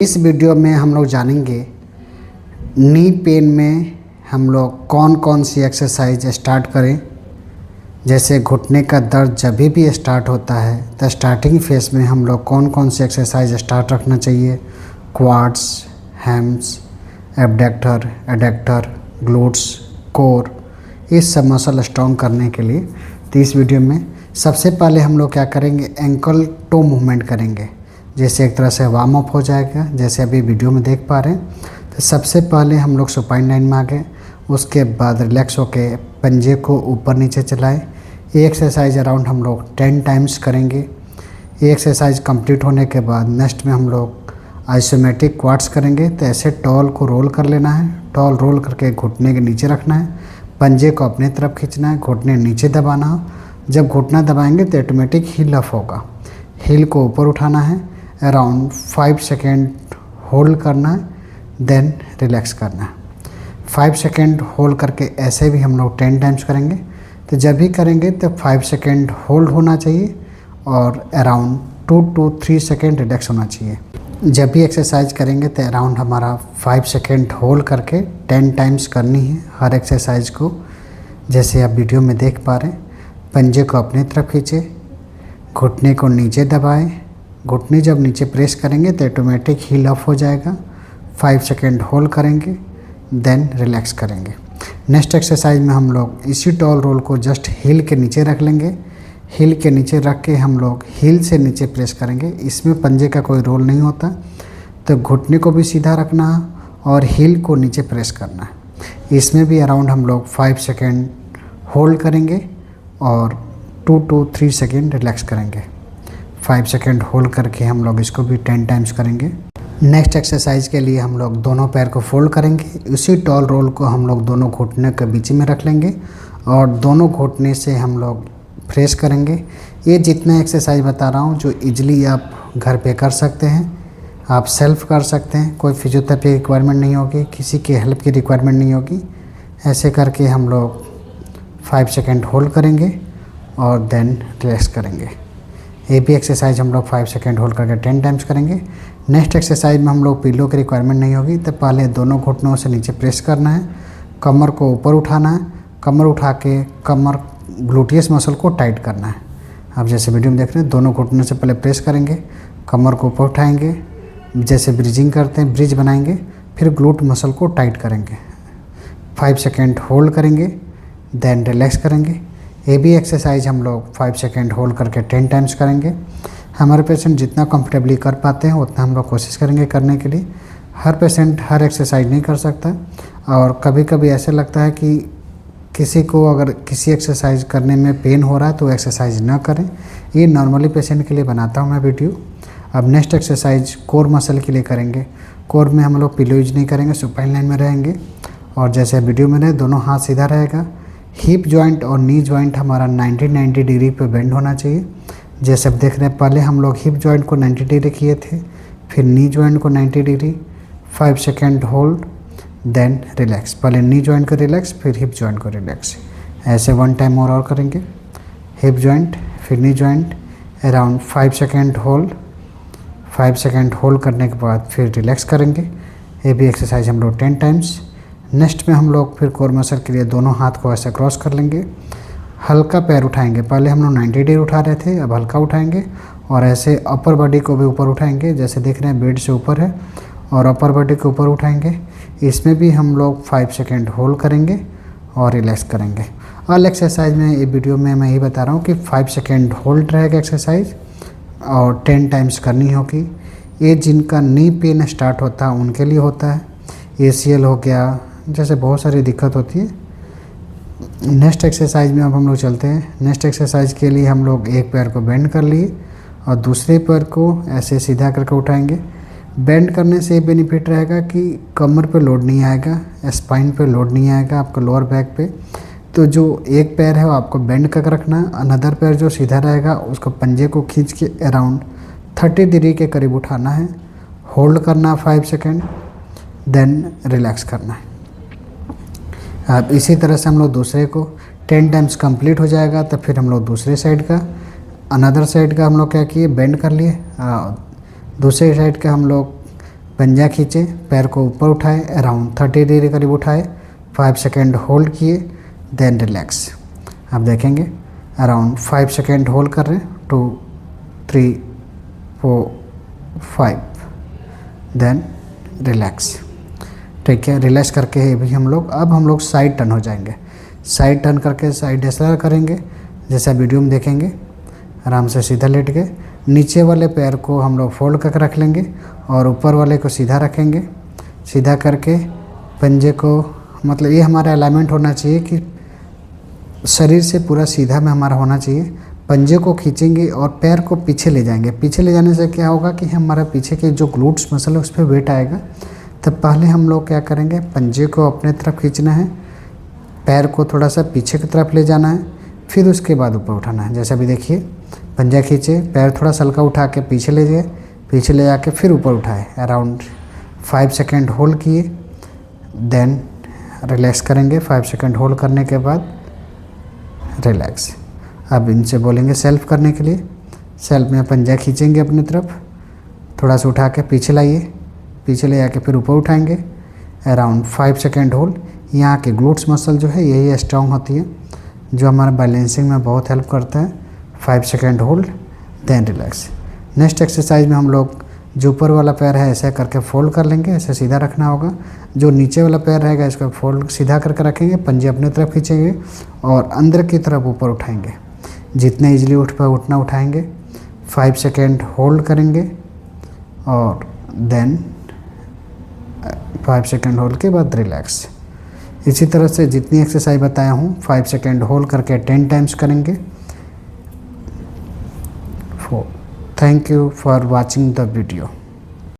इस वीडियो में हम लोग जानेंगे नी पेन में हम लोग कौन कौन सी एक्सरसाइज स्टार्ट करें। जैसे घुटने का दर्द जब भी स्टार्ट होता है तो स्टार्टिंग फेस में हम लोग कौन कौन सी एक्सरसाइज स्टार्ट रखना चाहिए। Quads, hams, abductor, adductor, glutes, core, इस सब मसल स्ट्रॉन्ग करने के लिए। तो इस वीडियो में सबसे पहले हम लोग क्या करेंगे, एंकल टो मूवमेंट करेंगे। जैसे एक तरह से वार्म अप हो जाएगा, जैसे अभी वीडियो में देख पा रहे हैं। तो सबसे पहले हम लोग सुपाइन लाइन में आ गए, उसके बाद रिलैक्स होके पंजे को ऊपर नीचे चलाएं। ये एक्सरसाइज अराउंड हम लोग 10 टाइम्स करेंगे। ये एक्सरसाइज कंप्लीट होने के बाद नेक्स्ट में हम लोग आइसोमेट्रिक क्वाड्स करेंगे। तो ऐसे टॉल को रोल कर लेना है, टॉल रोल करके घुटने के नीचे रखना है, पंजे को अपने तरफ खींचना है, घुटने नीचे दबाना हो। जब घुटना दबाएंगे तो ऑटोमेटिक हील अप होगा। हील को ऊपर उठाना है, अराउंड 5 सेकेंड होल्ड करना है, देन रिलैक्स करना है। 5 सेकेंड होल्ड करके ऐसे भी हम लोग 10 टाइम्स करेंगे। तो जब भी करेंगे तो 5 सेकेंड होल्ड होना चाहिए और अराउंड 2 to 3 सेकेंड रिलैक्स होना चाहिए। जब भी एक्सरसाइज करेंगे तो अराउंड हमारा 5 सेकेंड होल्ड करके 10 टाइम्स करनी है हर एक्सरसाइज को। जैसे आप वीडियो में देख पा रहे हैं, पंजे को अपनी तरफ खींचे, घुटने को नीचे दबाएं। घुटने जब नीचे प्रेस करेंगे तो ऑटोमेटिक हील अप हो जाएगा। 5 सेकेंड होल्ड करेंगे, देन रिलैक्स करेंगे। नेक्स्ट एक्सरसाइज में हम लोग इसी टॉल रोल को जस्ट हील के नीचे रख लेंगे। हील के नीचे रख के हम लोग हील से नीचे प्रेस करेंगे। इसमें पंजे का कोई रोल नहीं होता, तो घुटने को भी सीधा रखना है और हील को नीचे प्रेस करना है। इसमें भी अराउंड हम लोग 5 सेकेंड होल्ड करेंगे और 2 to 3 सेकेंड रिलैक्स करेंगे। 5 सेकेंड होल्ड करके हम लोग इसको भी 10 टाइम्स करेंगे। नेक्स्ट एक्सरसाइज के लिए हम लोग दोनों पैर को फोल्ड करेंगे। उसी टॉल रोल को हम लोग दोनों घुटने के बीच में रख लेंगे और दोनों घुटने से हम लोग प्रेस करेंगे। ये जितना एक्सरसाइज बता रहा हूँ जो इजीली आप घर पे कर सकते हैं, आप सेल्फ कर सकते हैं। कोई फिजियोथेरेपी रिक्वायरमेंट नहीं होगी, किसी की हेल्प की रिक्वायरमेंट नहीं होगी। ऐसे करके हम लोग 5 सेकेंड होल्ड करेंगे और देन रिलैक्स करेंगे। ये भी एक्सरसाइज हम लोग 5 सेकेंड होल्ड करके 10 टाइम्स करेंगे। नेक्स्ट एक्सरसाइज में हम लोग पिलो की रिक्वायरमेंट नहीं होगी, तो पहले दोनों घुटनों से नीचे प्रेस करना है, कमर को ऊपर उठाना है, कमर उठा के कमर ग्लूटियस मसल को टाइट करना है। आप जैसे वीडियो में देख रहे हैं, दोनों घुटनों से पहले प्रेस करेंगे, कमर को ऊपर उठाएंगे, जैसे ब्रिजिंग करते हैं ब्रिज बनाएंगे, फिर ग्लूट मसल को टाइट करेंगे। 5 सेकेंड होल्ड करेंगे, देन रिलैक्स करेंगे। ये भी एक्सरसाइज हम लोग 5 सेकेंड होल्ड करके 10 टाइम्स करेंगे। हमारे पेशेंट जितना कंफर्टेबली कर पाते हैं उतना हम लोग कोशिश करेंगे करने के लिए। हर पेशेंट हर एक्सरसाइज नहीं कर सकता और कभी कभी ऐसे लगता है कि किसी को अगर किसी एक्सरसाइज करने में पेन हो रहा है तो एक्सरसाइज ना करें। ये नॉर्मली पेशेंट के लिए बनाता हूँ मैं वीडियो। अब नेक्स्ट एक्सरसाइज कोर मसल के लिए करेंगे। कोर में हम लोग पिलो यूज नहीं करेंगे, सुपाइन लाइन में रहेंगे और जैसे वीडियो में रहे दोनों हाथ सीधा रहेगा। हिप जॉइंट और नी जॉइंट हमारा 90 डिग्री पे बेंड होना चाहिए। जैसे आप देख रहे हैं, पहले हम लोग हिप जॉइंट को 90 डिग्री किए थे, फिर नी जॉइंट को 90 degree. 5 second hold, then relax. पहले नी जॉइंट को रिलैक्स, फिर हिप जॉइंट को रिलैक्स। ऐसे 1 टाइम और करेंगे। हिप जॉइंट, फिर knee joint, around 5 second hold. 5 second hold करने के बाद फिर रिलैक्स करेंगे। ये भी एक्सरसाइज हम लोग 10 टाइम्स। नेक्स्ट में हम लोग फिर कोर मसल के लिए दोनों हाथ को ऐसे क्रॉस कर लेंगे, हल्का पैर उठाएंगे। पहले हम लोग 90 डिग्री उठा रहे थे, अब हल्का उठाएंगे और ऐसे अपर बॉडी को भी ऊपर उठाएंगे। जैसे देख रहे हैं बेड से ऊपर है और अपर बॉडी को ऊपर उठाएंगे। इसमें भी हम लोग 5 सेकेंड होल्ड करेंगे और रिलैक्स करेंगे। ऑल एक्सरसाइज में ये वीडियो में मैं यही बता रहा हूँ कि 5 सेकेंड होल्ड रहेगा एक्सरसाइज और 10 टाइम्स करनी होगी। ये जिनका नी पेन स्टार्ट होता है उनके लिए होता है। ACL हो गया, जैसे बहुत सारी दिक्कत होती है। नेक्स्ट एक्सरसाइज में अब हम लोग चलते हैं। नेक्स्ट एक्सरसाइज के लिए हम लोग एक पैर को बेंड कर लिए और दूसरे पैर को ऐसे सीधा करके उठाएंगे। बेंड करने से बेनिफिट रहेगा कि कमर पे लोड नहीं आएगा, स्पाइन पे लोड नहीं आएगा, आपको लोअर बैक पे। तो जो एक पैर है वो आपको बेंड करके रखना, अनदर पैर जो सीधा रहेगा उसको पंजे को खींच के अराउंड 30 डिग्री के करीब उठाना है, होल्ड करना 5 सेकेंड, देन रिलैक्स करना है। अब इसी तरह से हम लोग दूसरे को 10 टाइम्स कंप्लीट हो जाएगा। तो फिर हम लोग दूसरे साइड का, अनदर साइड का हम लोग क्या किए, बेंड कर लिए। दूसरे साइड का हम लोग पंजा खींचे, पैर को ऊपर उठाए, अराउंड 30 डिग्री करीब उठाए, 5 सेकेंड होल्ड किए, देन रिलैक्स। आप देखेंगे अराउंड 5 सेकेंड होल्ड कर रहे हैं, 2 3 4 5, देन रिलैक्स। ठीक है, रिलैक्स करके भी हम लोग साइड टर्न हो जाएंगे। साइड टर्न करके साइड एसएलआर करेंगे, जैसा वीडियो में देखेंगे। आराम से सीधा लेट गए, नीचे वाले पैर को हम लोग फोल्ड करके रख लेंगे और ऊपर वाले को सीधा रखेंगे। सीधा करके पंजे को, मतलब ये हमारा अलाइनमेंट होना चाहिए कि शरीर से पूरा सीधा में हमारा होना चाहिए। पंजे को खींचेंगे और पैर को पीछे ले जाएंगे। पीछे ले जाने से क्या होगा कि हमारा पीछे के जो ग्लूट्स मसल है उस पर वेट आएगा। तब पहले हम लोग क्या करेंगे, पंजे को अपने तरफ खींचना है, पैर को थोड़ा सा पीछे की तरफ ले जाना है, फिर उसके बाद ऊपर उठाना है। जैसा भी देखिए, पंजा खींचे, पैर थोड़ा सा हल्का उठा के पीछे ले गए, पीछे ले जाके फिर ऊपर उठाए, अराउंड 5 सेकेंड होल्ड किए, देन रिलैक्स करेंगे। 5 सेकेंड होल्ड करने के बाद रिलैक्स। अब इनसे बोलेंगे सेल्फ करने के लिए। सेल्फ में पंजा खींचेंगे अपनी तरफ, थोड़ा सा उठा के पीछे लाइए, पीछे ले जाके फिर ऊपर उठाएंगे, अराउंड 5 सेकेंड होल्ड। यहाँ के ग्लूट्स मसल जो है यही स्ट्रॉन्ग होती है, जो हमारे बैलेंसिंग में बहुत हेल्प करता है। 5 second hold, then relax. Next exercise में हम लोग जो ऊपर वाला पैर है ऐसे करके फोल्ड कर लेंगे, ऐसे सीधा रखना होगा। जो नीचे वाला पैर रहेगा इसको फोल्ड सीधा करके रखेंगे, पंजे अपने तरफ खींचेंगे और अंदर की तरफ ऊपर उठाएंगे। जितने इजीली उठ पाए उतना उठाएंगे। 5 सेकेंड होल्ड करेंगे और देन 5 सेकेंड होल्ड के बाद रिलैक्स। इसी तरह से जितनी एक्सरसाइज बताया हूँ 5 सेकेंड होल्ड करके 10 टाइम्स करेंगे। Thank you for watching the video.